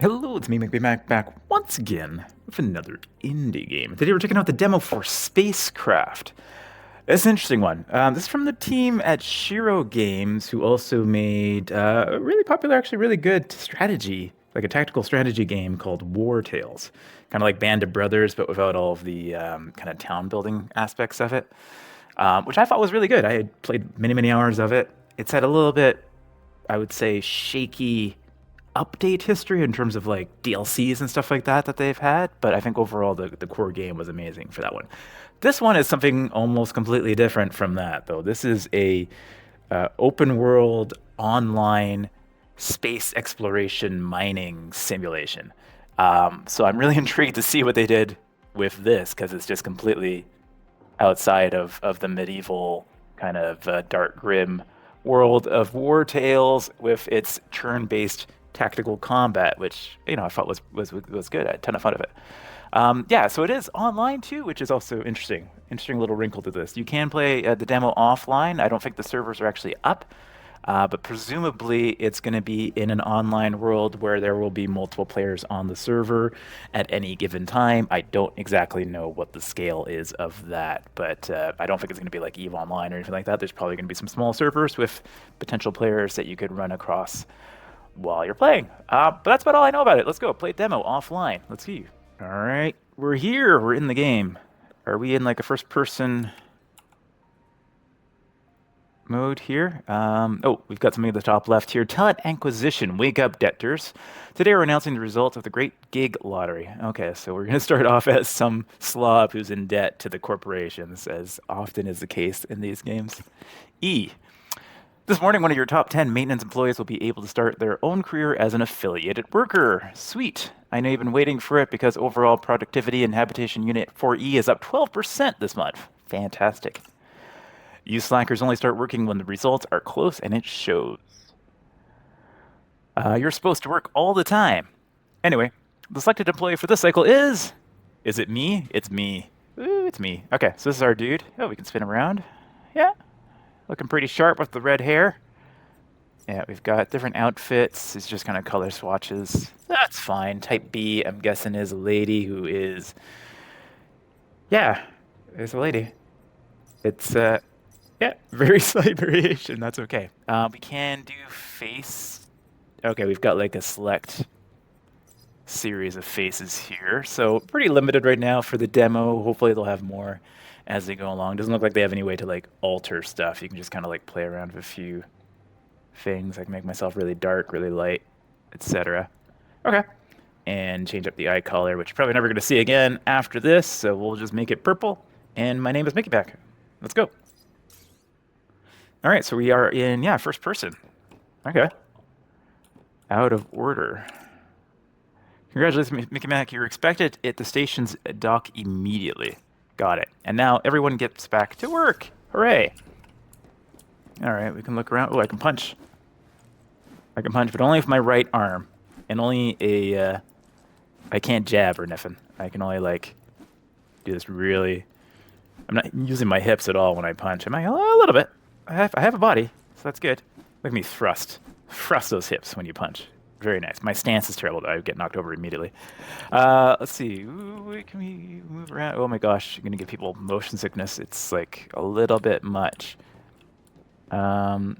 Hello, it's me, McBeamac, back once again with another indie game. Today we're checking out the demo for Spacecraft. It's an interesting one. This is from the team at Shiro Games, who also made a really popular, actually really good strategy, like a tactical strategy game called War Tales. Kind of like Band of Brothers, but without all of the kind of town building aspects of it, which I thought was really good. I had played many, many hours of it. It's had a little bit, I would say, shaky update history in terms of like DLCs and stuff like that they've had, but I think overall the core game was amazing for that one. This one is something almost completely different from that, though. This is a open world online space exploration mining simulation. So I'm really intrigued to see what they did with this because it's just completely outside of the medieval kind of dark grim world of War Tales with its turn-based tactical combat, which I thought was good. I had a ton of fun of it. Yeah, so it is online too, which is also interesting. Interesting little wrinkle to this. You can play the demo offline. I don't think the servers are actually up, but presumably it's going to be in an online world where there will be multiple players on the server at any given time. I don't exactly know what the scale is of that, but I don't think it's going to be like EVE Online or anything like that. There's probably going to be some small servers with potential players that you could run across while you're playing. But that's about all I know about it. Let's go play demo offline. Let's see. All right, we're here. We're in the game. Are we in like a first-person mode here? Oh, we've got something at the top left here. Talent Acquisition. Wake up, debtors. Today we're announcing the results of the Great Gig Lottery. Okay, so we're going to start off as some slob who's in debt to the corporations, as often is the case in these games. E. This morning, one of your top 10 maintenance employees will be able to start their own career as an affiliated worker. Sweet. I know you've been waiting for it because overall productivity in Habitation Unit 4E is up 12% this month. Fantastic. You slackers only start working when the results are close and it shows. You're supposed to work all the time. Anyway, the selected employee for this cycle is... Is it me? It's me. Ooh, it's me. Okay, so this is our dude. Oh, we can spin around. Yeah, looking pretty sharp with the red hair. Yeah, we've got different outfits. It's just kind of color swatches. That's fine. Type B, I'm guessing, is a lady who is... Yeah, there's a lady. It's, yeah, very slight variation. That's okay. We can do face. Okay, we've got like a select series of faces here. So pretty limited right now for the demo. Hopefully they'll have more as they go along. Doesn't look like they have any way to like alter stuff. You can just kind of like play around with a few things. I can make myself really dark, really light, etc. Okay. And change up the eye color, which you're probably never going to see again after this. So we'll just make it purple. And my name is Mickey Back. Let's go. All right, so we are in, yeah, first person. Okay. Out of order. Congratulations, Mickey Mac. You're expected at the station's dock immediately. Got it. And now everyone gets back to work. Hooray. All right, we can look around. Oh, I can punch. I can punch, but only with my right arm. And only a... I can't jab or nothing. I can only, like, do this really... I'm not using my hips at all when I punch. Am I? A little bit. I have a body, so that's good. Look at me thrust. Thrust those hips when you punch. Very nice. My stance is terrible, though. I get knocked over immediately. Let's see. Ooh, can we move around? Oh my gosh, I'm going to give people motion sickness. It's like a little bit much. And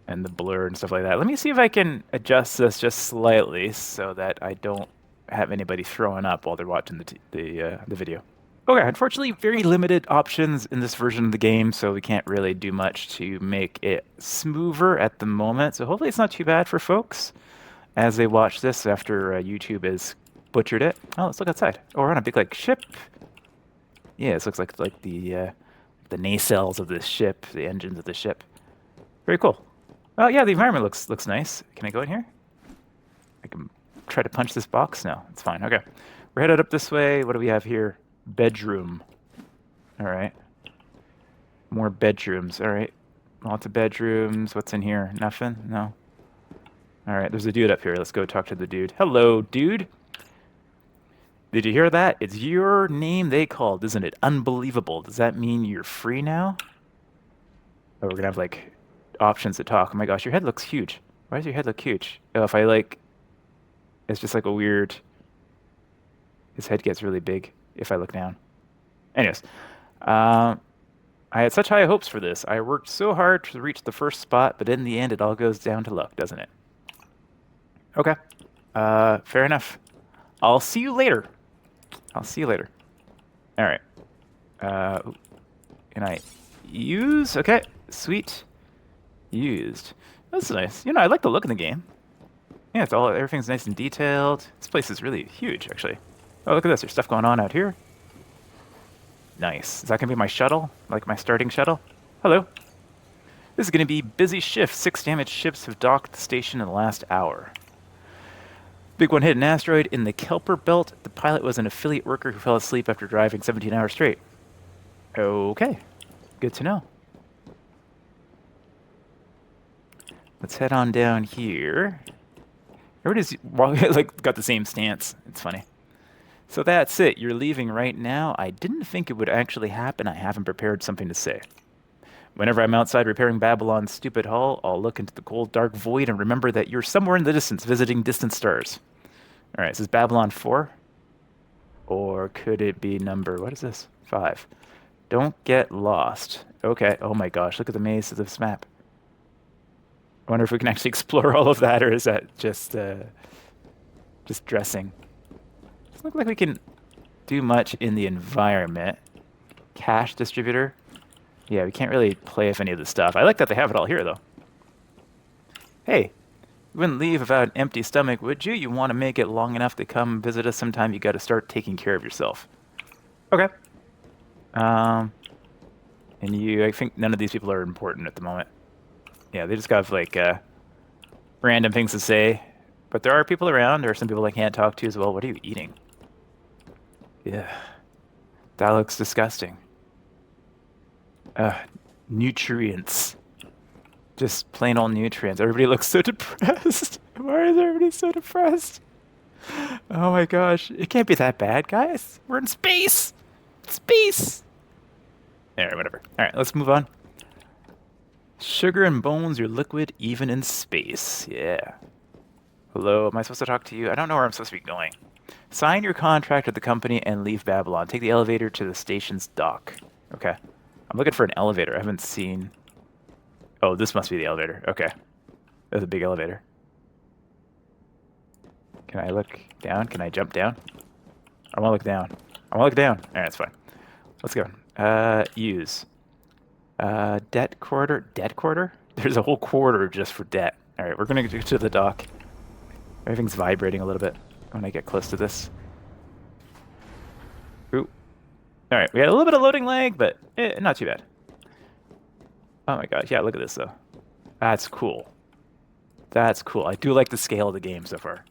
the blur and stuff like that. Let me see if I can adjust this just slightly so that I don't have anybody throwing up while they're watching the video. Okay, unfortunately, very limited options in this version of the game, so we can't really do much to make it smoother at the moment. So hopefully it's not too bad for folks as they watch this after YouTube has butchered it. Oh, let's look outside. Oh, we're on a big like ship. Yeah, this looks like the nacelles of this ship, the engines of the ship. Very cool. Oh yeah, the environment looks nice. Can I go in here? I can try to punch this box. No, it's fine. Okay, we're headed up this way. What do we have here? Bedroom. All right. More bedrooms. All right. Lots of bedrooms. What's in here? Nothing? No. All right. There's a dude up here. Let's go talk to the dude. Hello, dude. Did you hear that? It's your name they called, isn't it? Unbelievable. Does that mean you're free now? Oh, we're gonna have like options to talk. Oh my gosh, your head looks huge. Why does your head look huge? Oh, if I like It's just like a weird... His head gets really big if I look down. Anyways, um, I had such high hopes for this. I worked so hard to reach the first spot, but in the end, it all goes down to luck, doesn't it? Okay. Fair enough. I'll see you later. I'll see you later. All right. Ooh, can I use? Okay, sweet. Used. That's nice. You know, I like the look of the game. Yeah, it's all everything's nice and detailed. This place is really huge, actually. Oh, look at this. There's stuff going on out here. Nice. Is that gonna be my shuttle? Like my starting shuttle? Hello. This is gonna be busy shift. 6 damaged ships have docked the station in the last hour. Big one hit an asteroid in the Kelper Belt. The pilot was an affiliate worker who fell asleep after driving 17 hours straight. Okay. Good to know. Let's head on down here. Everybody's like got the same stance. It's funny. So that's it. You're leaving right now. I didn't think it would actually happen. I haven't prepared something to say. Whenever I'm outside repairing Babylon's stupid hull, I'll look into the cold, dark void and remember that you're somewhere in the distance visiting distant stars. All right, is this Babylon 4? Or could it be number, what is this? 5. Don't get lost. Okay, oh my gosh, look at the maze of this map. I wonder if we can actually explore all of that, or is that just dressing? Doesn't look like we can do much in the environment. Cache distributor. Yeah, we can't really play with any of the stuff. I like that they have it all here, though. Hey, you wouldn't leave without an empty stomach, would you? You want to make it long enough to come visit us sometime, you got to start taking care of yourself. Okay. And I think none of these people are important at the moment. Yeah, they just got, like, random things to say. But there are people around. There are some people I can't talk to as well. What are you eating? Yeah. That looks disgusting. Nutrients. Just plain old nutrients. Everybody looks so depressed. Why is everybody so depressed? Oh my gosh. It can't be that bad, guys. We're in space. Space. Alright, whatever. Alright, let's move on. Sugar and bones, you're liquid even in space. Yeah. Hello, am I supposed to talk to you? I don't know where I'm supposed to be going. Sign your contract with the company and leave Babylon. Take the elevator to the station's dock. Okay. I'm looking for an elevator. I haven't seen... Oh, this must be the elevator. Okay. That's a big elevator. Can I look down? Can I jump down? I want to look down. I want to look down. Alright, that's fine. Let's go. Use. Debt quarter? Debt quarter? There's a whole quarter just for debt. Alright, we're going to go to the dock. Everything's vibrating a little bit when I get close to this. Ooh. Alright, we had a little bit of loading lag, but not too bad. Oh my gosh, yeah, look at this though. That's cool. That's cool. I do like the scale of the game so far.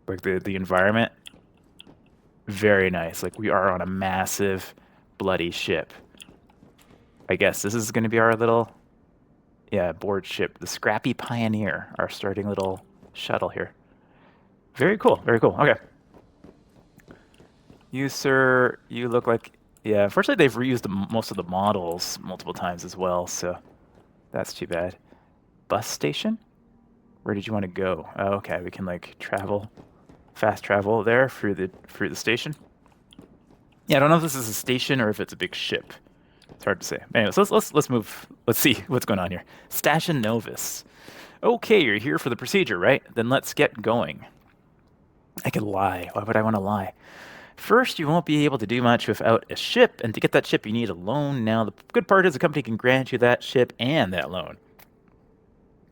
Like the environment. Very nice. Like we are on a massive, bloody ship. I guess this is going to be our little, board ship. The Scrappy Pioneer, our starting little shuttle here. Very cool. Very cool. Okay. You, sir, you look like... Yeah, unfortunately, they've reused most of the models multiple times as well, so that's too bad. Bus station? Where did you want to go? Oh, okay, we can, like, travel, fast travel there through the station. Yeah, I don't know if this is a station or if it's a big ship. It's hard to say. Anyways, let's move. Let's see what's going on here. Station Novus. Okay, you're here for the procedure, right? Then let's get going. I could lie. Why would I want to lie? First, you won't be able to do much without a ship, and to get that ship, you need a loan. Now, the good part is the company can grant you that ship and that loan.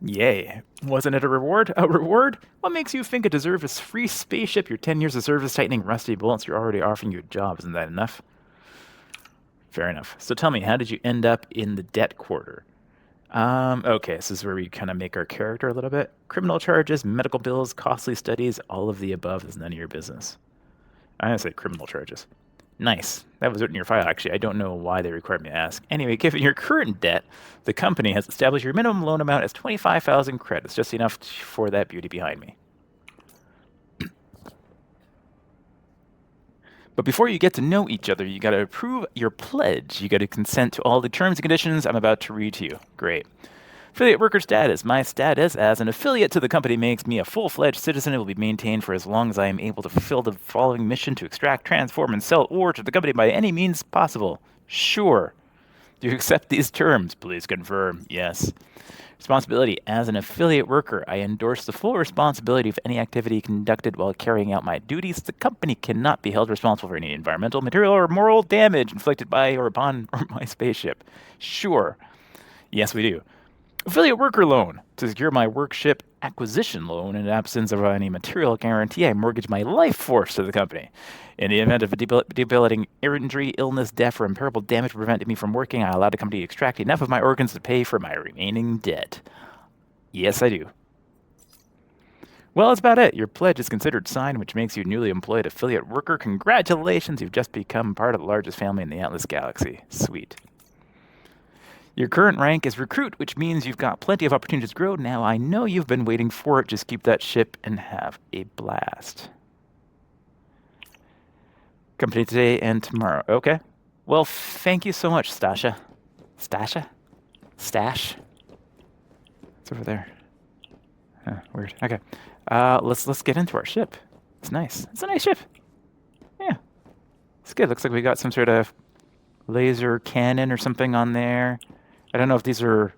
Yay. Wasn't it a reward? A reward? What makes you think it deserves a free spaceship? Your 10 years of service tightening rusty bolts, you're already offering you a job. Isn't that enough? Fair enough. So tell me, how did you end up in the debt quarter? Okay, this is where we kind of make our character a little bit. Criminal charges, medical bills, costly studies, all of the above is none of your business. I'm going to say criminal charges. Nice. That was written in your file, actually. I don't know why they required me to ask. Anyway, given your current debt, the company has established your minimum loan amount as 25,000 credits, just enough for that beauty behind me. But before you get to know each other, you got to approve your pledge. You got to consent to all the terms and conditions I'm about to read to you. Great. Affiliate worker status. My status as an affiliate to the company makes me a full-fledged citizen. It will be maintained for as long as I am able to fulfill the following mission: to extract, transform, and sell ore to the company by any means possible. Sure. Do you accept these terms? Please confirm. Yes. Responsibility. As an affiliate worker, I endorse the full responsibility of any activity conducted while carrying out my duties. The company cannot be held responsible for any environmental, material, or moral damage inflicted by or upon my spaceship. Sure. Yes, we do. Affiliate worker loan. To secure my workship acquisition loan in absence of any material guarantee, I mortgage my life force to the company. In the event of a debilitating injury, illness, death, or irreparable damage preventing me from working, I allow the company to extract enough of my organs to pay for my remaining debt. Yes, I do. Well, that's about it. Your pledge is considered signed, which makes you newly employed affiliate worker. Congratulations, you've just become part of the largest family in the Atlas Galaxy. Sweet. Your current rank is recruit, which means you've got plenty of opportunities to grow. Now, I know you've been waiting for it. Just keep that ship and have a blast. Company today and tomorrow. Okay. Well, thank you so much, Stasha. Stasha? Stash? It's over there. Weird. Okay. Let's get into our ship. It's nice. It's a nice ship. Yeah. It's good. Looks like we got some sort of laser cannon or something on there. I don't know if these are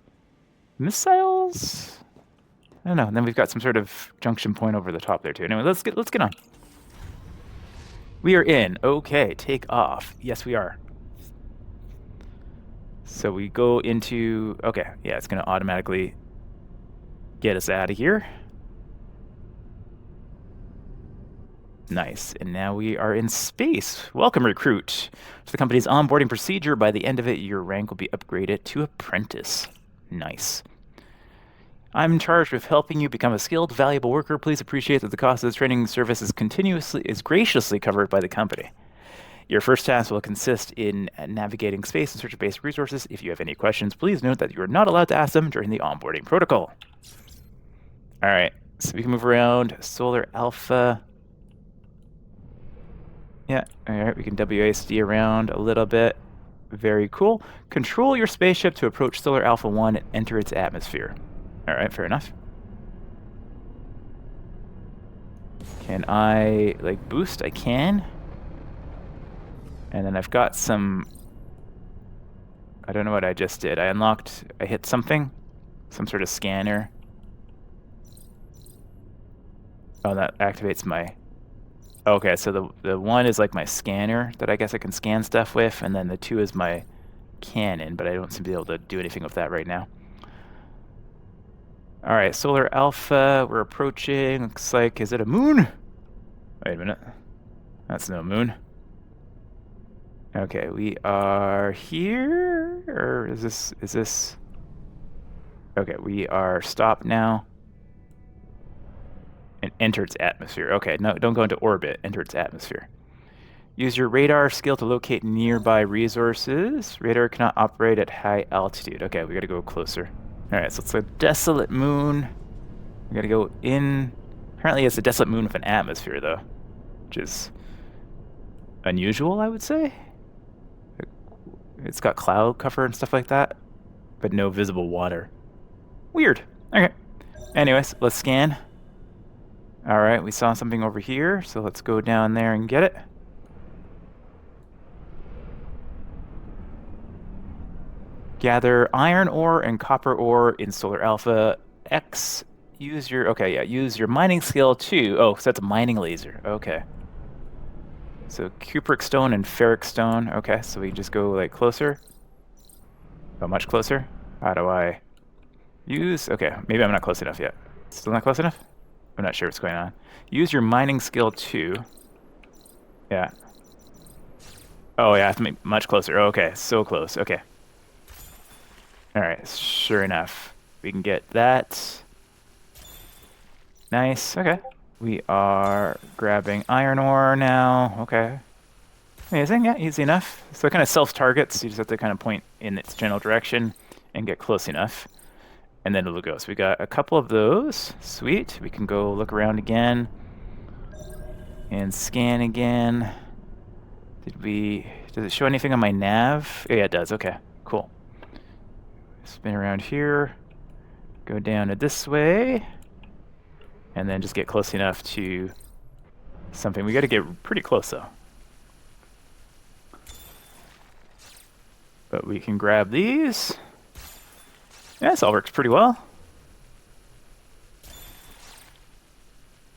missiles. I don't know. And then we've got some sort of junction point over the top there too. Anyway, let's get on. We are in. Okay, take off. Yes, we are. So we go into. Okay, yeah, it's gonna automatically get us out of here. Nice. And now we are in space. Welcome, recruit. To the company's onboarding procedure. By the end of it, your rank will be upgraded to apprentice. Nice. I'm charged with helping you become a skilled, valuable worker. Please appreciate that the cost of the training service is graciously covered by the company. Your first task will consist in navigating space in search of basic resources. If you have any questions, please note that you are not allowed to ask them during the onboarding protocol. All right, so we can move around. Solar Alpha. Yeah, all right, we can WASD around a little bit. Very cool. Control your spaceship to approach Solar Alpha 1 and enter its atmosphere. All right, fair enough. Can I, like, boost? I can. And then I've got some... I don't know what I just did. I hit something. Some sort of scanner. Oh, that activates my... Okay, so the 1 is like my scanner that I guess I can scan stuff with, and then the 2 is my cannon, but I don't seem to be able to do anything with that right now. All right, Solar Alpha, we're approaching. Looks like, is it a moon? Wait a minute. That's no moon. Okay, we are here, or is this? Okay, we are stopped now. And enter its atmosphere. Okay, no, don't go into orbit. Enter its atmosphere. Use your radar skill to locate nearby resources. Radar cannot operate at high altitude. Okay, we gotta go closer. All right, so it's a desolate moon. We gotta go in. Apparently, it's a desolate moon with an atmosphere, though, which is unusual, I would say. It's got cloud cover and stuff like that, but no visible water. Weird. Okay. Anyways, let's scan. All right, we saw something over here, so let's go down there and get it. Gather iron ore and copper ore in Solar Alpha X. Use your mining skill too. Oh, so that's a mining laser. Okay. So cupric stone and ferric stone. Okay, so we just go like closer. Oh, much closer. How do I use? Okay, maybe I'm not close enough yet. Still not close enough? I'm not sure what's going on. Use your mining skill too. Yeah. Oh, yeah, I have to make much closer. Oh, okay, so close. Okay. All right, sure enough. We can get that. Nice, okay. We are grabbing iron ore now. Okay. Amazing, yeah, easy enough. So it kind of self-targets. You just have to kind of point in its general direction and get close enough. And then it'll go. So we got a couple of those. Sweet. We can go look around again. And scan again. Does it show anything on my nav? Oh, yeah, it does. Okay, cool. Spin around here. Go down to this way. And then just get close enough to something. We got to get pretty close, though. But we can grab these. Yeah, this all works pretty well.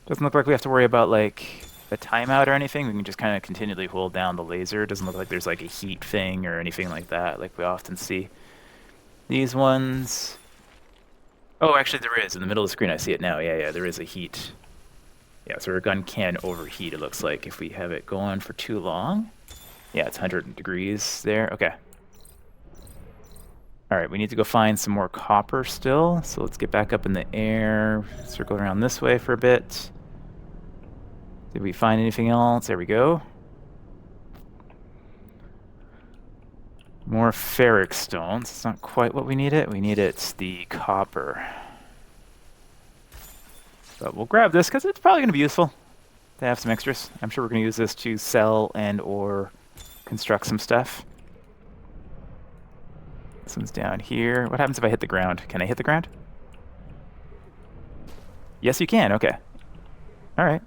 Doesn't look like we have to worry about, like, a timeout or anything. We can just kind of continually hold down the laser. It doesn't look like there's, like, a heat thing or anything like that, like we often see. These ones... Oh, actually there is. In the middle of the screen, I see it now. Yeah, there is a heat. Yeah, so our gun can overheat, it looks like, if we have it going for too long. Yeah, it's 100 degrees there. Okay. All right, we need to go find some more copper still. So let's get back up in the air. Circle around this way for a bit. Did we find anything else? There we go. More ferric stones. It's not quite what we needed. We needed the copper. But we'll grab this because it's probably going to be useful to have some extras. I'm sure we're going to use this to sell and or construct some stuff. This one's down here. What happens if I hit the ground? Can I hit the ground? Yes, you can. Okay. All right.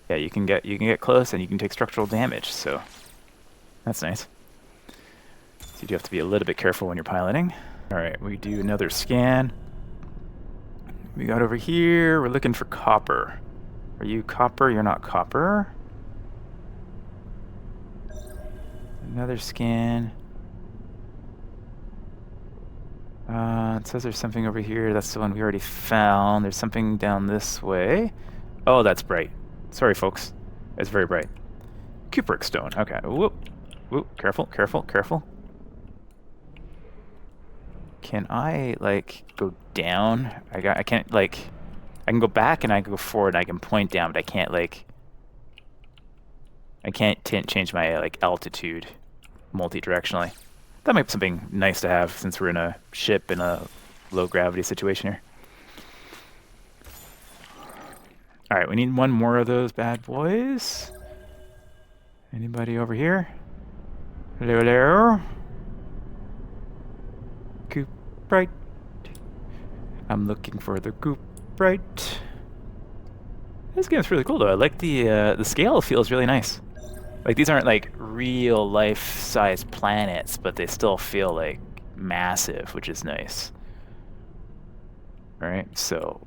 Yeah, you can get close and you can take structural damage. So that's nice. So you do have to be a little bit careful when you're piloting. All right, we do another scan. We got over here. We're looking for copper. Are you copper? You're not copper. Another scan. It says there's something over here. That's the one we already found. There's something down this way. Oh, that's bright. Sorry, folks. It's very bright. Cupric stone. Okay. Whoop. Whoop. Careful, careful, careful. Can I, like, go down? I can't, like... I can go back and I can go forward and I can point down, but I can't, like... I can't change my, like, altitude multi-directionally. That might be something nice to have since we're in a ship in a low-gravity situation here. Alright, we need one more of those bad boys. Anybody over here? Hello, hello? Cuprite. I'm looking for the cuprite. This game's really cool, though. I like the scale feels really nice. Like, these aren't, like, real life-size planets, but they still feel, like, massive, which is nice. Alright, so,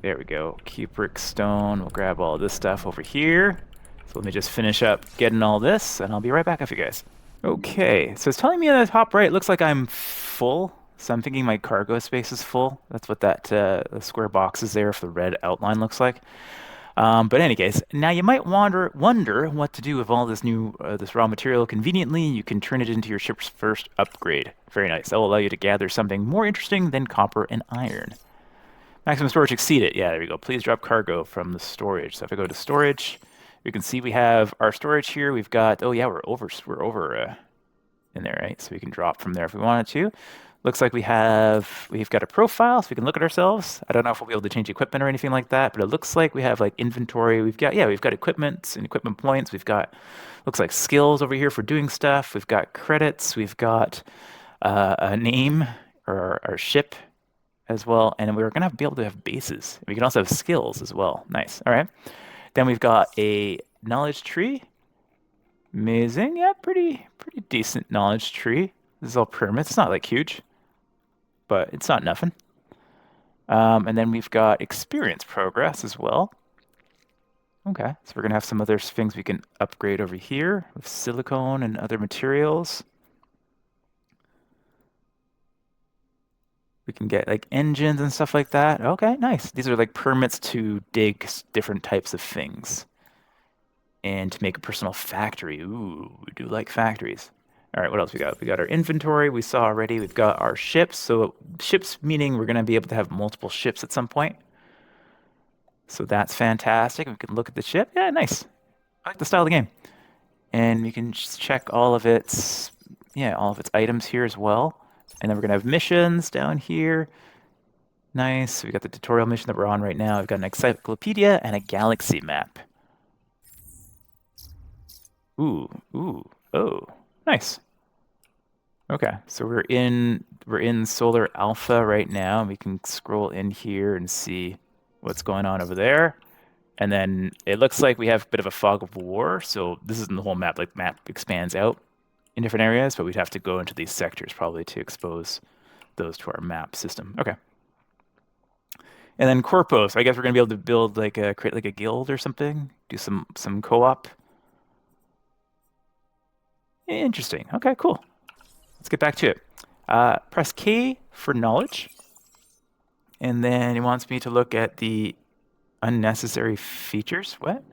there we go. Cupric stone. We'll grab all this stuff over here. So let me just finish up getting all this, and I'll be right back with you guys. Okay, so it's telling me on the top right, it looks like I'm full. So I'm thinking my cargo space is full. That's what that the square box is there, if the red outline looks like. But in any case, now you might wonder what to do with all this new this raw material. Conveniently, you can turn it into your ship's first upgrade. Very nice. That will allow you to gather something more interesting than copper and iron. Maximum storage exceeded. Yeah, there we go. Please drop cargo from the storage. So if I go to storage, you can see we have our storage here. We've got, oh yeah, we're over in there, right? So we can drop from there if we wanted to. Looks like we've got a profile, so we can look at ourselves. I don't know if we'll be able to change equipment or anything like that, but it looks like we have like inventory. We've got equipment and equipment points. We've got, looks like skills over here for doing stuff. We've got credits. We've got a name or our ship as well, and we're gonna be able to have bases. We can also have skills as well. Nice. All right. Then we've got a knowledge tree. Amazing. Yeah, pretty decent knowledge tree. This is all permits. It's not like huge, but it's not nothing. And then we've got experience progress as well. Okay, so we're gonna have some other things we can upgrade over here with silicone and other materials. We can get like engines and stuff like that. Okay, nice. These are like permits to dig different types of things. And to make a personal factory. Ooh, we do like factories. All right, what else we got? We got our inventory we saw already. We've got our ships. So ships meaning we're going to be able to have multiple ships at some point. So that's fantastic. We can look at the ship. Yeah, nice. I like the style of the game. And we can just check all of its items here as well. And then we're going to have missions down here. Nice. We got the tutorial mission that we're on right now. We've got an encyclopedia and a galaxy map. Ooh, oh, nice. Okay, so we're in we're in solar alpha right now. We can scroll in here and see what's going on over there. And then it looks like we have a bit of a fog of war. So this isn't the whole map. Like, map expands out in different areas, but we'd have to go into these sectors probably to expose those to our map system. Okay. And then Corpos, I guess we're gonna be able to build like create like a guild or something, do some co-op. Interesting. Okay, cool. Let's get back to it. Press K for knowledge. And then it wants me to look at the unnecessary features. What?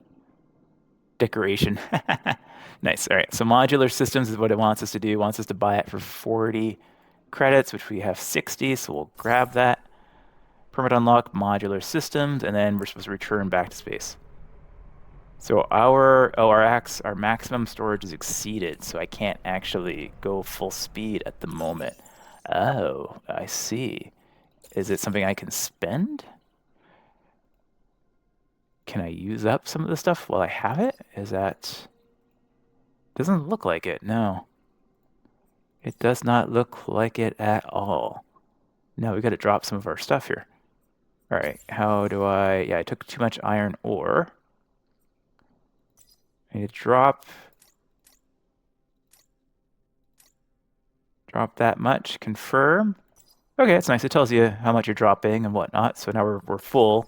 Decoration. Nice. All right. So modular systems is what it wants us to do. It wants us to buy it for 40 credits, which we have 60. So we'll grab that. Permit unlock modular systems, and then we're supposed to return back to space. So our maximum storage is exceeded, so I can't actually go full speed at the moment. Oh, I see. Is it something I can spend? Can I use up some of the stuff while I have it? Is that... Doesn't look like it, no. It does not look like it at all. No, we got to drop some of our stuff here. All right, how do I... Yeah, I took too much iron ore. I need to drop that much, confirm. Okay, that's nice. It tells you how much you're dropping and whatnot. So now we're full,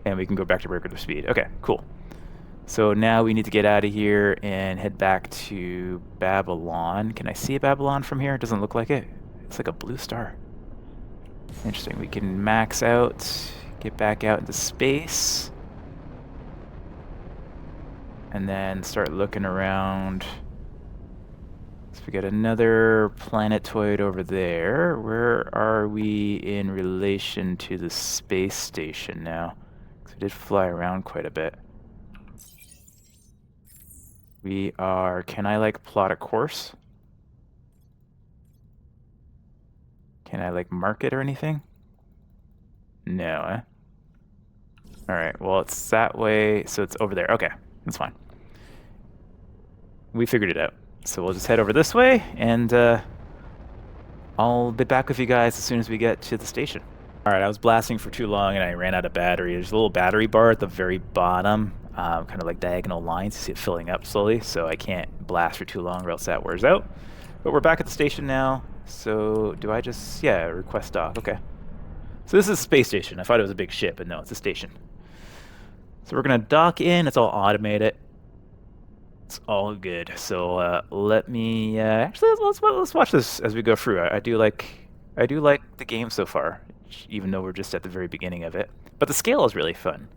and we can go back to regular speed. Okay, cool. So now we need to get out of here and head back to Babylon. Can I see Babylon from here? It doesn't look like it. It's like a blue star. Interesting. We can max out, get back out into space, and then start looking around. So we got another planetoid over there. Where are we in relation to the space station now? Because we did fly around quite a bit. We are... Can I, like, plot a course? Can I, like, mark it or anything? No, eh? Alright, well, it's that way, so it's over there. Okay, that's fine. We figured it out. So we'll just head over this way, and I'll be back with you guys as soon as we get to the station. Alright, I was blasting for too long, and I ran out of battery. There's a little battery bar at the very bottom. Kind of like diagonal lines. You see it filling up slowly, so I can't blast for too long or else that wears out. But we're back at the station now, so do I just... Yeah, request dock, okay. So this is a space station. I thought it was a big ship, but no, it's a station. So we're going to dock in. It's all automated. It's all good. So let me... actually, let's watch this as we go through. I do like the game so far, even though we're just at the very beginning of it. But the scale is really fun.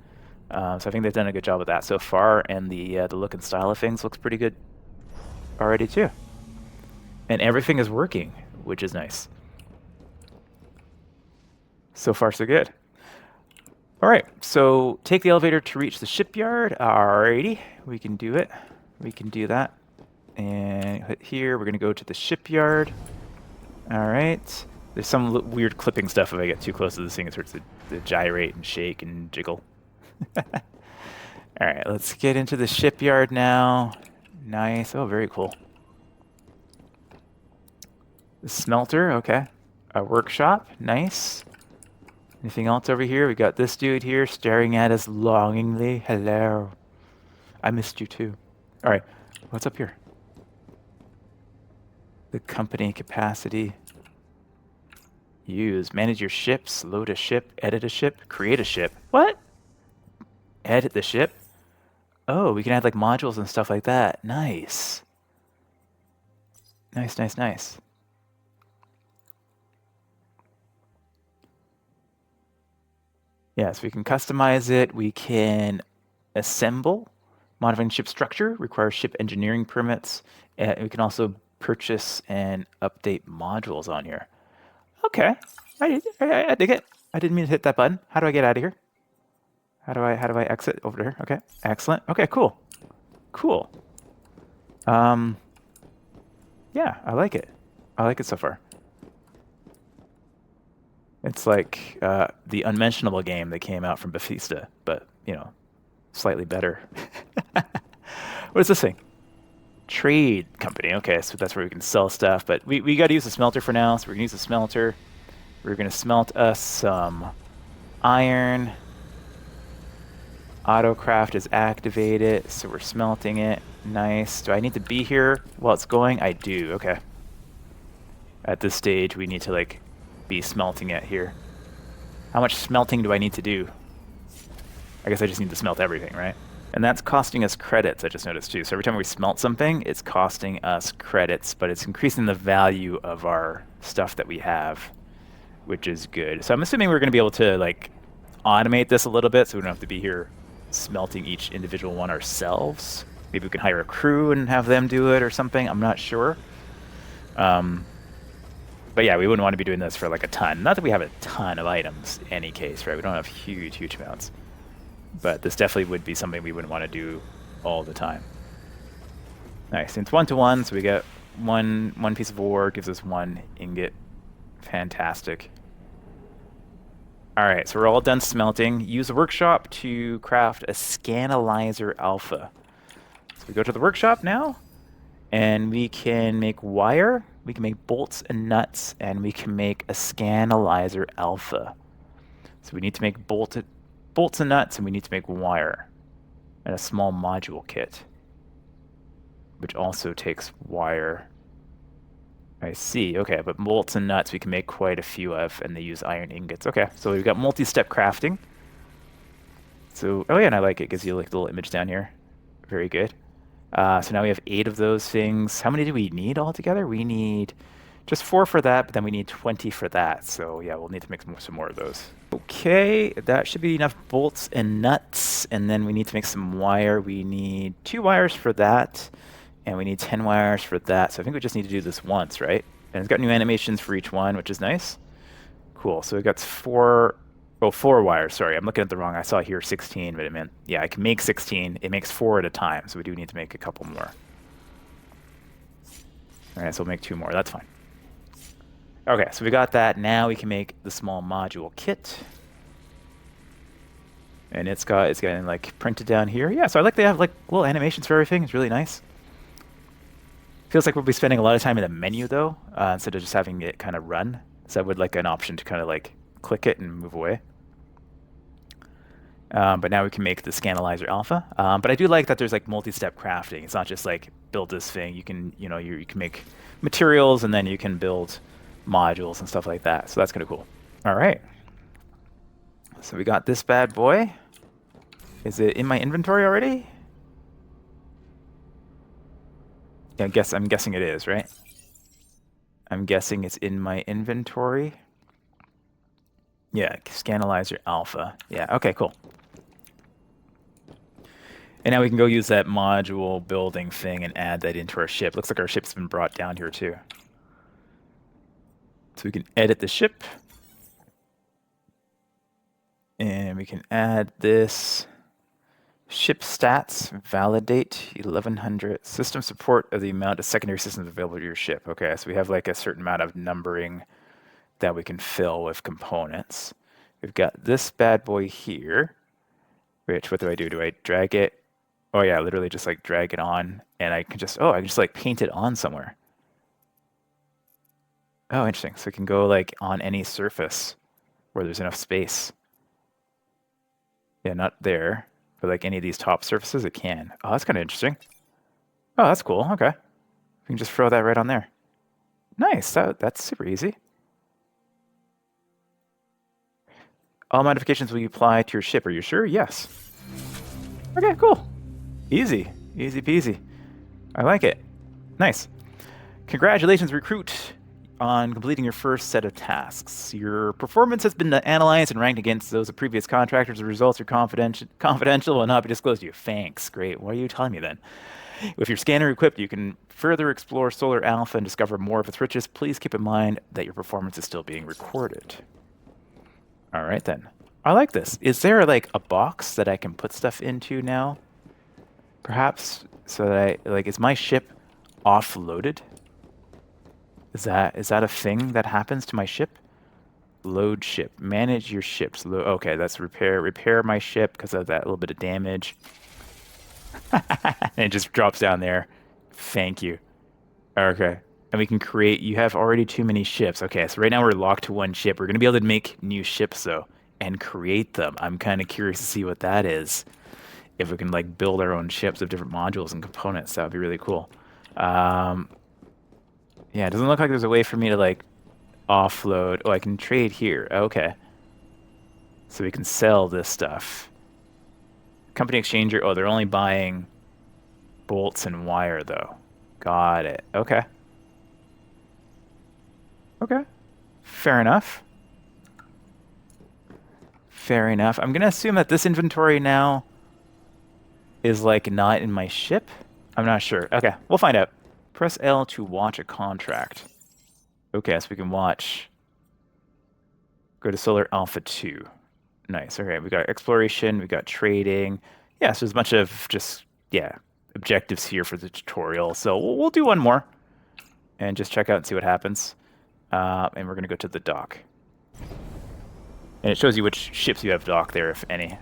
So I think they've done a good job with that so far, and the look and style of things looks pretty good already too. And everything is working, which is nice. So far, so good. All right, so take the elevator to reach the shipyard. Alrighty, we can do it. We can do that. And hit here, we're gonna go to the shipyard. All right. There's some weird clipping stuff if I get too close to this thing. It starts to gyrate and shake and jiggle. All right, let's get into the shipyard now. Nice. Oh, very cool. The smelter, okay. A workshop, nice. Anything else over here? We got this dude here staring at us longingly. Hello. I missed you too. All right, what's up here? The company capacity. Use. Manage your ships. Load a ship. Edit a ship. Create a ship. What? Edit the ship? Oh, we can add like modules and stuff like that. Nice. Nice, nice, nice. Yeah, so we can customize it. We can assemble. Modifying ship structure requires ship engineering permits. We can also purchase and update modules on here. Okay, I dig it. I didn't mean to hit that button. How do I get out of here? How do I exit over there? Okay, excellent. Okay, cool. Cool. Yeah, I like it. I like it so far. It's like the unmentionable game that came out from Bethesda, but, you know, slightly better. What is this thing? Trade company. Okay, so that's where we can sell stuff. But we got to use the smelter for now. So we're going to use the smelter. We're going to smelt us some iron. Autocraft is activated, so we're smelting it. Nice. Do I need to be here while it's going? I do. Okay. At this stage, we need to, like, be smelting it here. How much smelting do I need to do? I guess I just need to smelt everything, right? And that's costing us credits, I just noticed, too. So every time we smelt something, it's costing us credits, but it's increasing the value of our stuff that we have, which is good. So I'm assuming we're going to be able to, like, automate this a little bit so we don't have to be here smelting each individual one ourselves. Maybe we can hire a crew and have them do it or something. I'm not sure. But yeah, we wouldn't want to be doing this for like a ton. Not that we have a ton of items in any case, right? We don't have huge amounts. But this definitely would be something we wouldn't want to do all the time. Nice. It's 1-to-1, so we get one piece of ore, gives us 1 ingot. Fantastic. All right, so we're all done smelting. Use the workshop to craft a Scanalyzer Alpha. So we go to the workshop now, and we can make wire, we can make bolts and nuts, and we can make a Scanalyzer Alpha. So we need to make bolts and nuts, and we need to make wire, and a small module kit, which also takes wire. I see. Okay, but bolts and nuts we can make quite a few of, and they use iron ingots. Okay, so we've got multi-step crafting. So, oh yeah, and I like it. Gives you like the little image down here. Very good. So now we have 8 of those things. How many do we need altogether? We need just 4 for that, but then we need 20 for that. So yeah, we'll need to make some more of those. Okay, that should be enough bolts and nuts. And then we need to make some wire. We need 2 wires for that. And we need 10 wires for that. So I think we just need to do this once, right? And it's got new animations for each one, which is nice. Cool. So we've got 4 wires. Sorry, I'm looking at the wrong. I saw here 16, but it meant, yeah, I can make 16. It makes 4 at a time. So we do need to make a couple more. All right, so we'll make 2 more. That's fine. Okay, so we got that. Now we can make the small module kit. And it's getting like printed down here. Yeah, so I like they have like little animations for everything. It's really nice. Feels like we'll be spending a lot of time in the menu though, instead of just having it kind of run. So I would like an option to kind of like click it and move away. But now we can make the Scanalyzer Alpha. But I do like that there's like multi-step crafting. It's not just like build this thing. You can, you know, you can make materials and then you can build modules and stuff like that. So that's kind of cool. All right. So we got this bad boy. Is it in my inventory already? Yeah, I'm guessing it is, right? I'm guessing it's in my inventory. Yeah, Scanalyzer Alpha. Yeah, okay, cool. And now we can go use that module building thing and add that into our ship. Looks like our ship's been brought down here too. So we can edit the ship. And we can add this. Ship stats, validate 1100. System support of the amount of secondary systems available to your ship. Okay, so we have like a certain amount of numbering that we can fill with components. We've got this bad boy here, which, what do? Do I drag it? Oh yeah, literally just like drag it on, and I can just like paint it on somewhere. Oh, interesting. So it can go like on any surface where there's enough space. Yeah, not there. But like any of these top surfaces, it can. Oh, that's kind of interesting. Oh, that's cool. Okay. We can just throw that right on there. Nice. That's super easy. All modifications will apply to your ship. Are you sure? Yes. Okay, cool. Easy. Easy peasy. I like it. Nice. Congratulations, recruit, on completing your first set of tasks. Your performance has been analyzed and ranked against those of previous contractors. The results are confidential and will not be disclosed to you. Thanks. Great. What are you telling me then? With your scanner equipped, you can further explore Solar Alpha and discover more of its riches. Please keep in mind that your performance is still being recorded. All right, then. I like this. Is there like a box that I can put stuff into now? Perhaps so that is my ship offloaded? Is that a thing that happens to my ship? Load ship. Manage your ships. Okay, that's repair. Repair my ship because of that little bit of damage. And it just drops down there. Thank you. Okay. And we can create, you have already too many ships. Okay, so right now we're locked to one ship. We're going to be able to make new ships though and create them. I'm kind of curious to see what that is. If we can like build our own ships of different modules and components, that would be really cool. Um, yeah, it doesn't look like there's a way for me to like offload. Oh, I can trade here. Okay. So we can sell this stuff. Company exchanger. Oh, they're only buying bolts and wire though. Got it. Okay. Okay. Fair enough. Fair enough. I'm gonna assume that this inventory now is like not in my ship. I'm not sure. Okay, we'll find out. Press L to watch a contract. Okay, so we can watch. Go to Solar Alpha 2. Nice. Okay, we got exploration, we got trading. Yeah, so there's a bunch of just, yeah, objectives here for the tutorial. So we'll do one more and just check out and see what happens. And we're going to go to the dock. And it shows you which ships you have docked there, if any.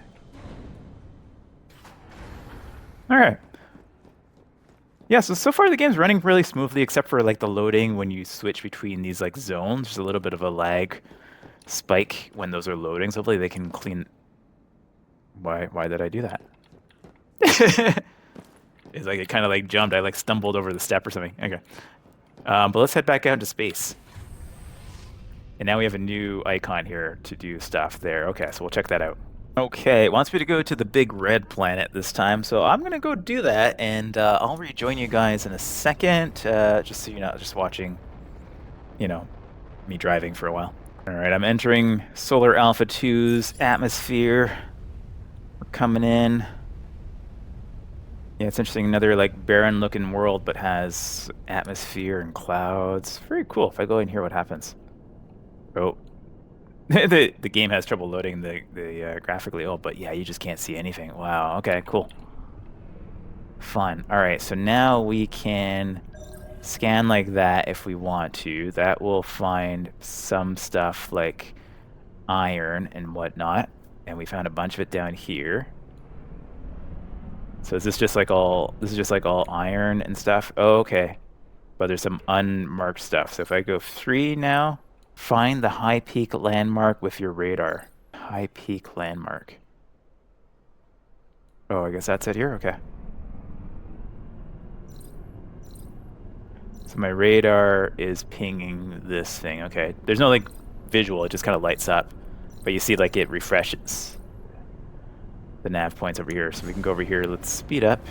All right. Yeah, so far the game's running really smoothly, except for like the loading when you switch between these like zones. There's a little bit of a lag spike when those are loading. So hopefully they can clean. Why did I do that? It's like it kind of like jumped. I like stumbled over the step or something. Okay. But let's head back out into space. And now we have a new icon here to do stuff there. Okay, so we'll check that out. Okay, it wants me to go to the big red planet this time, so I'm gonna go do that, and I'll rejoin you guys in a second, just so you're not just watching, you know, me driving for a while. All right, I'm entering Solar Alpha 2's atmosphere. We're coming in. Yeah, it's interesting, another like barren-looking world, but has atmosphere and clouds. Very cool. If I go in here, what happens? Oh. the game has trouble loading the graphically. Oh, but yeah, you just can't see anything. Wow. Okay, cool. Fun. All right, so now we can scan like that if we want to. That will find some stuff like iron and whatnot, and we found a bunch of it down here. So is this just like all? This is just like all iron and stuff. Oh, okay. But there's some unmarked stuff. So if I go 3 now. Find the high peak landmark with your radar. High peak landmark. Oh, I guess that's it here? Okay. So my radar is pinging this thing. Okay. There's no like visual, it just kind of lights up. But you see like it refreshes the nav points over here. So we can go over here. Let's speed up.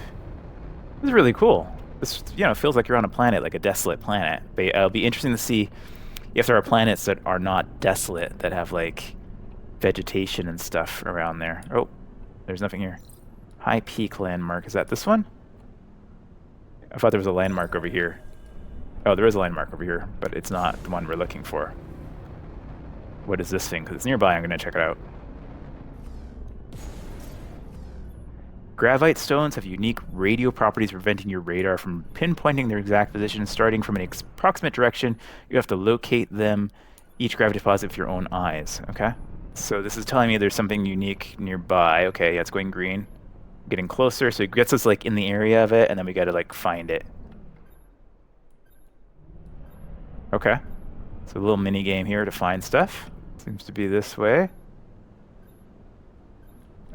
This is really cool. This, you know, feels like you're on a planet, like a desolate planet. But it'll be interesting to see if there are planets that are not desolate, that have like vegetation and stuff around there. Oh, there's nothing here. High peak landmark. Is that this one? I thought there was a landmark over here. Oh, there is a landmark over here, but it's not the one we're looking for. What is this thing? Because it's nearby, I'm going to check it out. Gravite stones have unique radio properties preventing your radar from pinpointing their exact position. Starting from an approximate direction, you have to locate them, each gravity deposit with your own eyes. Okay? So this is telling me there's something unique nearby. Okay, yeah, it's going green. Getting closer, so it gets us like in the area of it, and then we got to like find it. Okay. So a little mini game here to find stuff. Seems to be this way.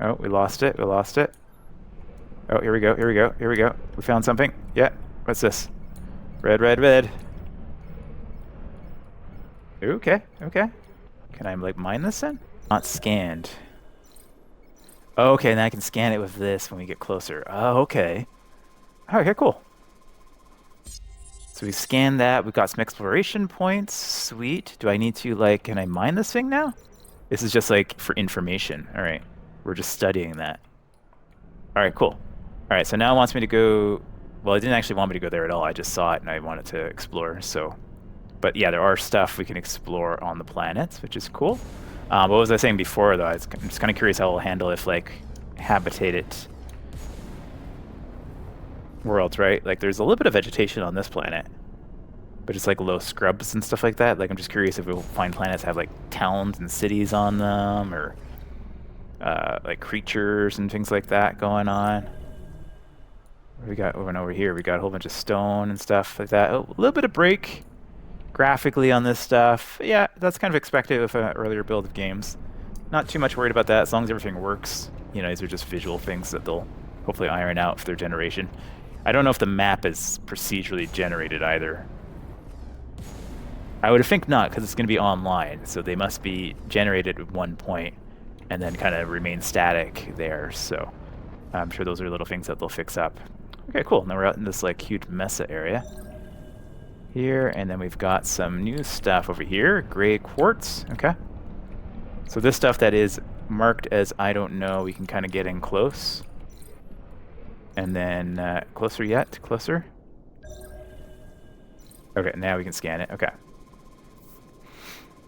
Oh, we lost it. We lost it. Oh, here we go, here we go, here we go. We found something. Yeah, what's this? Red, red, red. Okay, okay. Can I, like, mine this then? Not scanned. Oh, okay, now I can scan it with this when we get closer. Oh, okay. Oh, okay, cool. So we scanned that. We've got some exploration points. Sweet. Do I need to, like, can I mine this thing now? This is just, like, for information. All right. We're just studying that. All right, cool. All right, so now it wants me to go. Well, it didn't actually want me to go there at all. I just saw it and I wanted to explore. So, but yeah, there are stuff we can explore on the planets, which is cool. What was I saying before, though? I'm just kind of curious how it'll handle if like habitated worlds, right? Like, there's a little bit of vegetation on this planet, but it's like low scrubs and stuff like that. Like, I'm just curious if we'll find planets that have like towns and cities on them, or like creatures and things like that going on. What do we got over here? We got a whole bunch of stone and stuff like that. Oh, a little bit of break graphically on this stuff. Yeah, that's kind of expected of an earlier build of games. Not too much worried about that as long as everything works. You know, these are just visual things that they'll hopefully iron out for their generation. I don't know if the map is procedurally generated either. I would think not, because it's going to be online, so they must be generated at one point and then kind of remain static there. So I'm sure those are little things that they'll fix up. Okay, cool. Now we're out in this like huge mesa area here, and then we've got some new stuff over here. Gray quartz. Okay. So this stuff that is marked as I don't know, we can kind of get in close. And then closer yet, closer. Okay, now we can scan it. Okay.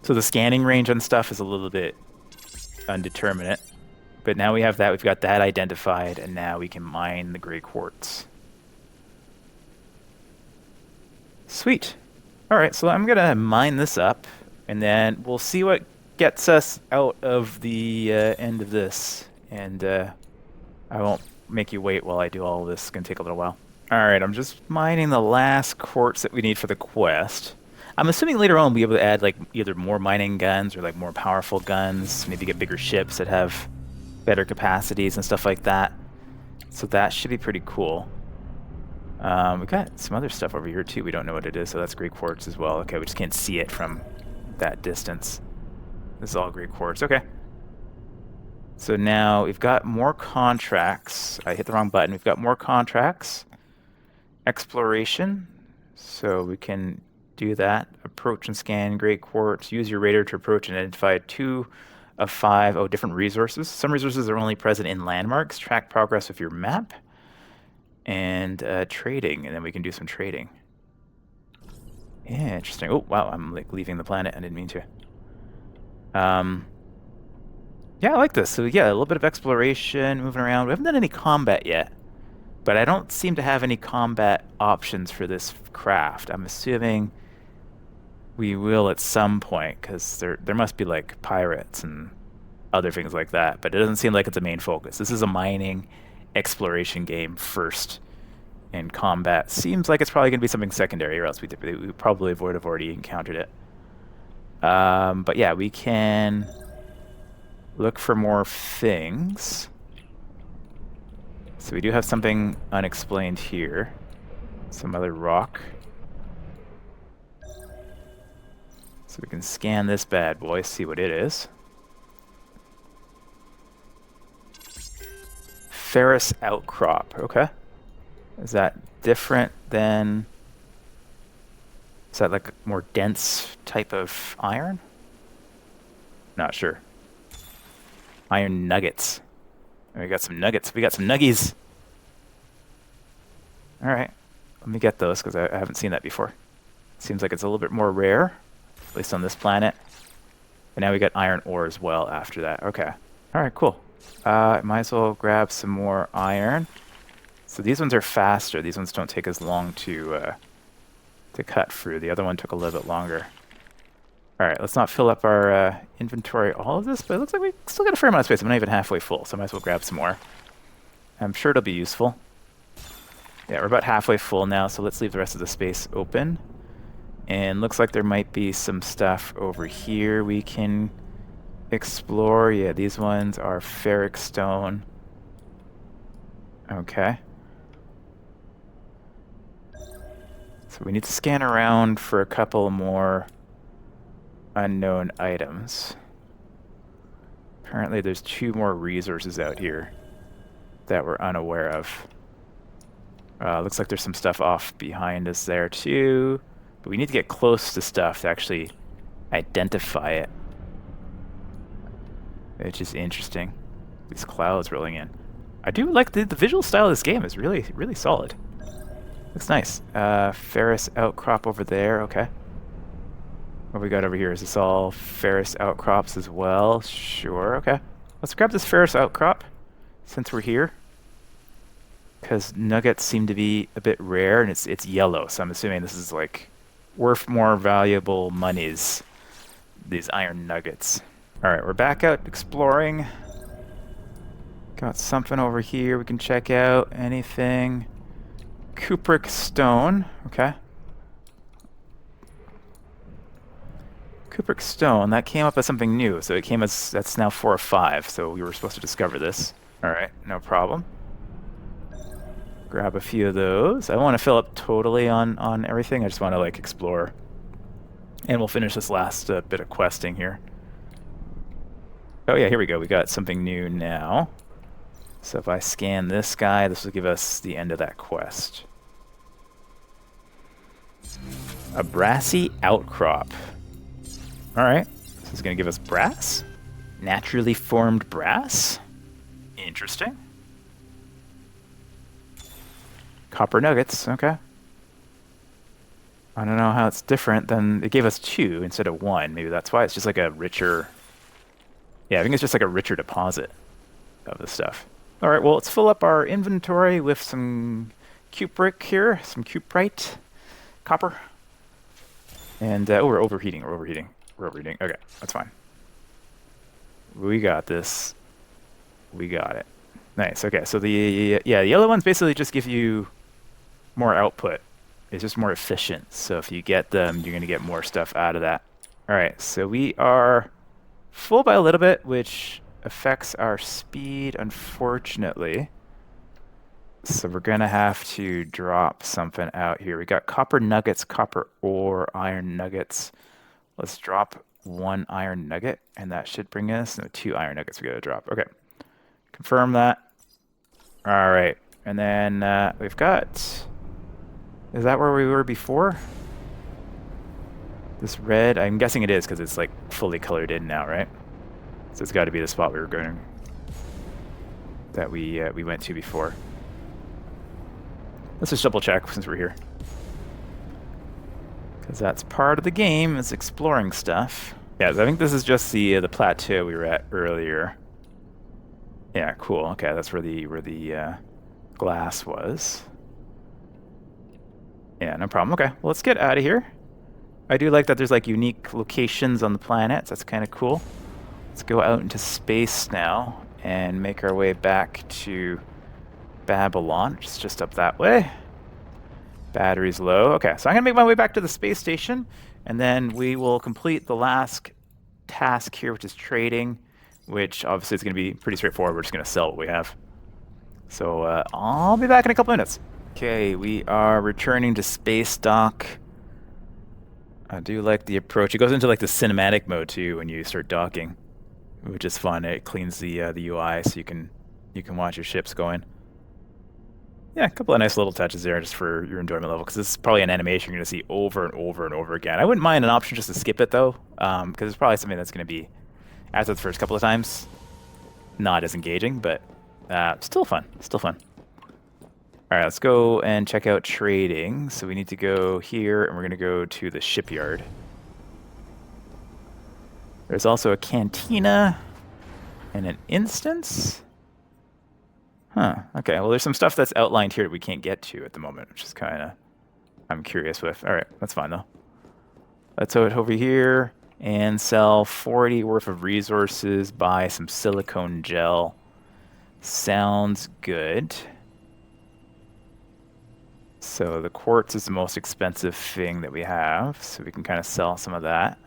So the scanning range on stuff is a little bit undeterminate. But now we have that, we've got that identified, and now we can mine the gray quartz. Sweet. Alright, so I'm gonna mine this up, and then we'll see what gets us out of the end of this. And I won't make you wait while I do all of this. It's gonna take a little while. Alright, I'm just mining the last quartz that we need for the quest. I'm assuming later on we'll be able to add like either more mining guns or like more powerful guns, maybe get bigger ships that have better capacities and stuff like that. So that should be pretty cool. We've got some other stuff over here too. We don't know what it is, so that's gray quartz as well. Okay, we just can't see it from that distance. This is all gray quartz. Okay. So now we've got more contracts. I hit the wrong button. We've got more contracts. Exploration. So we can do that. Approach and scan gray quartz. Use your radar to approach and identify 2 of 5 different resources. Some resources are only present in landmarks. Track progress with your map. And trading. And then we can do some trading. Yeah, interesting. Oh, wow. I'm like leaving the planet. I didn't mean to. Yeah, I like this. So yeah, a little bit of exploration, moving around. We haven't done any combat yet. But I don't seem to have any combat options for this craft. I'm assuming we will at some point, because there must be like pirates and other things like that. But it doesn't seem like it's a main focus. This is a mining exploration game first. And combat seems like it's probably going to be something secondary, or else we probably would have already encountered it. But yeah, we can look for more things. So we do have something unexplained here. Some other rock. So we can scan this bad boy, see what it is. Ferrous outcrop, okay. Is that different than... Is that like a more dense type of iron? Not sure. Iron nuggets. We got some nuggets. We got some nuggies. Alright. Let me get those, because I haven't seen that before. Seems like it's a little bit more rare, at least on this planet. And now we got iron ore as well after that. Okay. Alright, cool. Might as well grab some more iron. So these ones are faster. These ones don't take as long to cut through. The other one took a little bit longer. Alright, let's not fill up our inventory all of this, but it looks like we still got a fair amount of space. I'm not even halfway full, so I might as well grab some more. I'm sure it'll be useful. Yeah, we're about halfway full now, so let's leave the rest of the space open. And looks like there might be some stuff over here we can explore. Yeah, these ones are ferric stone. Okay. So we need to scan around for a couple more unknown items. Apparently there's 2 more resources out here that we're unaware of. Looks like there's some stuff off behind us there too. But we need to get close to stuff to actually identify it. Which is interesting. These clouds rolling in. I do like the visual style of this game is really, really solid. Looks nice. Ferrous outcrop over there. Okay. What we got over here? Is this all ferrous outcrops as well? Sure. Okay. Let's grab this ferrous outcrop since we're here. Because nuggets seem to be a bit rare, and it's yellow, so I'm assuming this is like worth more valuable monies. These iron nuggets. All right, we're back out exploring. Got something over here we can check out. Anything? Cupric stone. Okay. Cupric stone, that came up as something new. So it came as, that's now 4 or 5. So we were supposed to discover this. All right, no problem. Grab a few of those. I don't want to fill up totally on everything. I just want to like explore. And we'll finish this last bit of questing here. Oh yeah, here we go. We got something new now. So if I scan this guy, this will give us the end of that quest. A brassy outcrop. All right, this is going to give us brass. Naturally formed brass. Interesting. Copper nuggets, okay. I don't know how it's different than... It gave us 2 instead of 1. Maybe that's why. It's just like a richer... Yeah, I think it's just like a richer deposit of the stuff. All right, well, let's fill up our inventory with some cupric here. Some cuprite. Copper. And, oh, we're overheating. We're overheating. We're overheating. Okay, that's fine. We got this. We got it. Nice. Okay, so the yellow ones basically just give you more output. It's just more efficient. So if you get them, you're going to get more stuff out of that. All right, so we are full by a little bit, which affects our speed, unfortunately. So we're going to have to drop something out here. We got copper nuggets, copper ore, iron nuggets. Let's drop 1 iron nugget, and that should bring us... No, 2 iron nuggets we got to drop. Okay. Confirm that. All right. And then we've got... Is that where we were before? This red, I'm guessing it is because it's like fully colored in now, right? So it's got to be the spot we were going that we went to before. Let's just double check since we're here. Because that's part of the game, is exploring stuff. Yeah, so I think this is just the plateau we were at earlier. Yeah, cool. Okay, that's where the glass was. Yeah, no problem. Okay, well, let's get out of here. I do like that there's like unique locations on the planets. That's kind of cool. Let's go out into space now and make our way back to Babylon, which is just up that way. Battery's low. Okay, so I'm going to make my way back to the space station, and then we will complete the last task here, which is trading, which obviously is going to be pretty straightforward. We're just going to sell what we have. So I'll be back in a couple minutes. Okay, we are returning to space dock. I do like the approach. It goes into like the cinematic mode too when you start docking, which is fun. It cleans the UI so you can watch your ships going. Yeah, a couple of nice little touches there just for your enjoyment level, because this is probably an animation you're going to see over and over and over again. I wouldn't mind an option just to skip it though, because it's probably something that's going to be, after the first couple of times, not as engaging, but still fun. Still fun. All right, let's go and check out trading. So we need to go here, and we're going to go to the shipyard. There's also a cantina and an instance. Huh, okay. Well, there's some stuff that's outlined here that we can't get to at the moment, which is kind of, I'm curious with. All right, that's fine, though. Let's go over here and sell 40 worth of resources, buy some silicone gel. Sounds good. So the quartz is the most expensive thing that we have, so we can kind of sell some of that.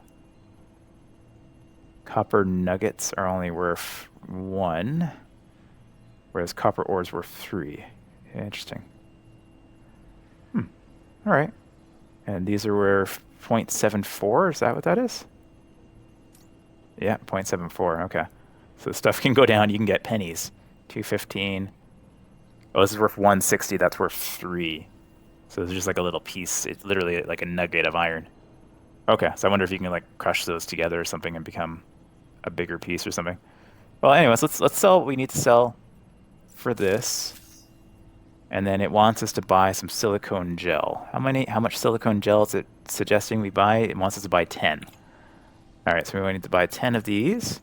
Copper nuggets are only worth 1, whereas copper ore is worth 3. Interesting. All right. And these are worth 0.74, is that what that is? Yeah, 0.74, okay. So the stuff can go down, you can get pennies. 215. Oh, this is worth 160, that's worth 3. So it's just like a little piece. It's literally like a nugget of iron. Okay, so I wonder if you can like crush those together or something and become a bigger piece or something. Well, anyways, let's sell what we need to sell for this. And then it wants us to buy some silicone gel. How much silicone gel is it suggesting we buy? It wants us to buy 10. All right, so we need to buy 10 of these.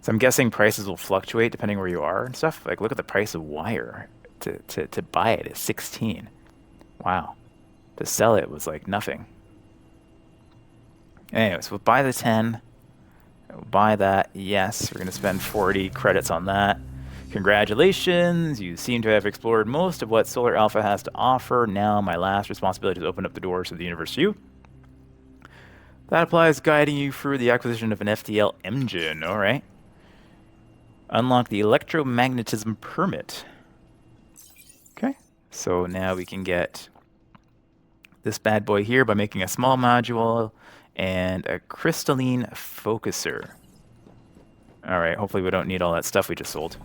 So I'm guessing prices will fluctuate depending where you are and stuff. Like, look at the price of wire. To buy it is 16. Wow. To sell it was like nothing. Anyways, we'll buy the 10. We'll buy that. Yes, we're going to spend 40 credits on that. Congratulations, you seem to have explored most of what Solar Alpha has to offer. Now my last responsibility is to open up the doors of the universe to you. That applies guiding you through the acquisition of an FTL engine, alright. Unlock the electromagnetism permit. Okay, so now we can get this bad boy here by making a small module and a crystalline focuser. Alright, hopefully we don't need all that stuff we just sold.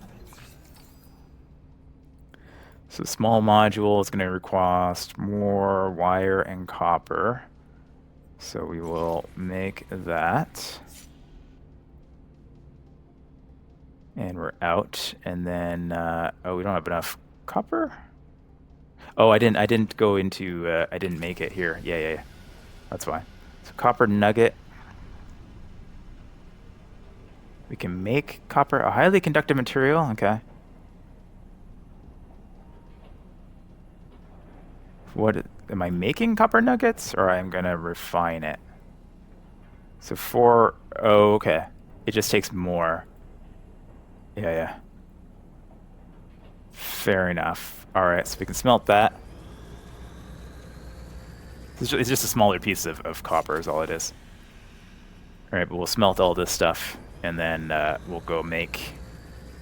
So small module is going to request more wire and copper. So we will make that. And we're out. And then, oh, we don't have enough copper? Oh, I didn't go into, I didn't make it here. Yeah. That's fine. So copper nugget. We can make copper a highly conductive material. Okay. What am I making copper nuggets, or I'm gonna refine it? So oh, okay. It just takes more. Yeah. Fair enough. All right, so we can smelt that. It's just a smaller piece of copper is all it is. All right, but we'll smelt all this stuff, and then we'll go make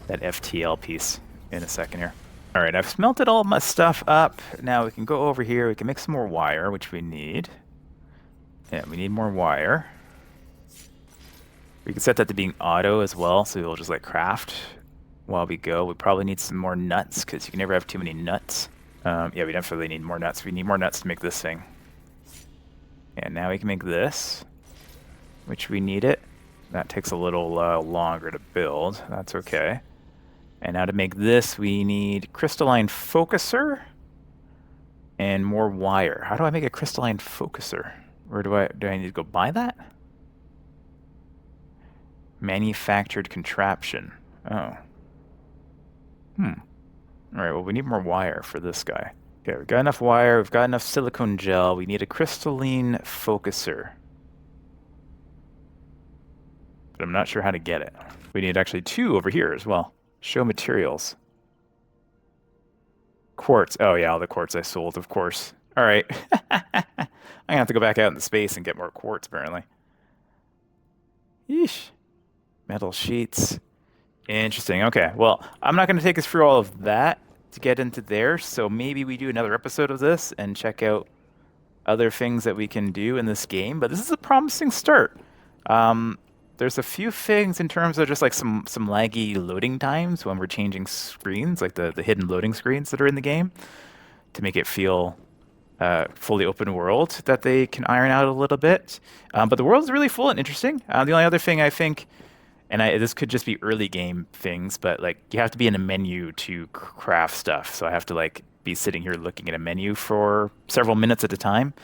that FTL piece in a second here. All right, I've smelted all my stuff up. Now we can go over here. We can make some more wire, which we need. Yeah, we need more wire. We can set that to being auto as well, so we'll just like craft while we go. We probably need some more nuts, because you can never have too many nuts. Yeah, we definitely need more nuts. We need more nuts to make this thing. And now we can make this, which we need it. That takes a little longer to build. That's okay. And now to make this, we need crystalline focuser and more wire. How do I make a crystalline focuser? Where do I need to go buy that? Manufactured contraption. Oh. All right, well, we need more wire for this guy. Okay, we've got enough wire. We've got enough silicone gel. We need a crystalline focuser. But I'm not sure how to get it. We need actually 2 over here as well. Show materials. Quartz. Oh, yeah, all the quartz I sold, of course. All right. I'm going to have to go back out into space and get more quartz, apparently. Yeesh. Metal sheets. Interesting. Okay, well, I'm not going to take us through all of that to get into there, so maybe we do another episode of this and check out other things that we can do in this game, but this is a promising start. There's a few things in terms of just like some laggy loading times when we're changing screens, like the hidden loading screens that are in the game, to make it feel fully open world, that they can iron out a little bit. But the world is really full and interesting. The only other thing I think, and this could just be early game things, but like you have to be in a menu to craft stuff. So I have to like be sitting here looking at a menu for several minutes at a time.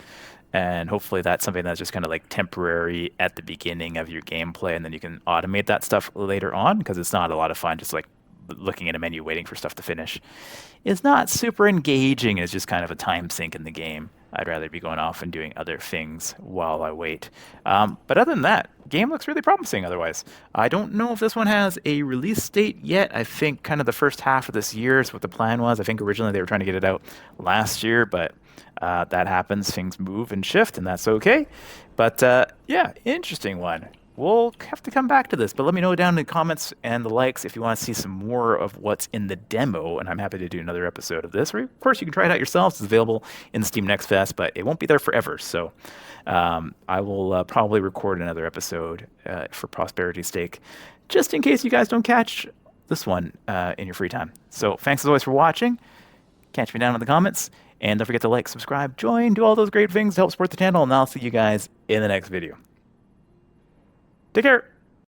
And hopefully that's something that's just kind of like temporary at the beginning of your gameplay, and then you can automate that stuff later on, because it's not a lot of fun just like looking at a menu waiting for stuff to finish. It's not super engaging. It's just kind of a time sink in the game. I'd rather be going off and doing other things while I wait. But other than that, game looks really promising otherwise. I don't know if this one has a release date yet. I think kind of the first half of this year is what the plan was. I think originally they were trying to get it out last year, but that happens. Things move and shift, and that's okay. But yeah, interesting one. We'll have to come back to this, but let me know down in the comments and the likes if you want to see some more of what's in the demo, and I'm happy to do another episode of this. Or, of course, you can try it out yourselves. It's available in the Steam Next Fest, but it won't be there forever. So I will probably record another episode for prosperity's sake, just in case you guys don't catch this one in your free time. So thanks as always for watching. Catch me down in the comments, and don't forget to like, subscribe, join, do all those great things to help support the channel, and I'll see you guys in the next video. Take care.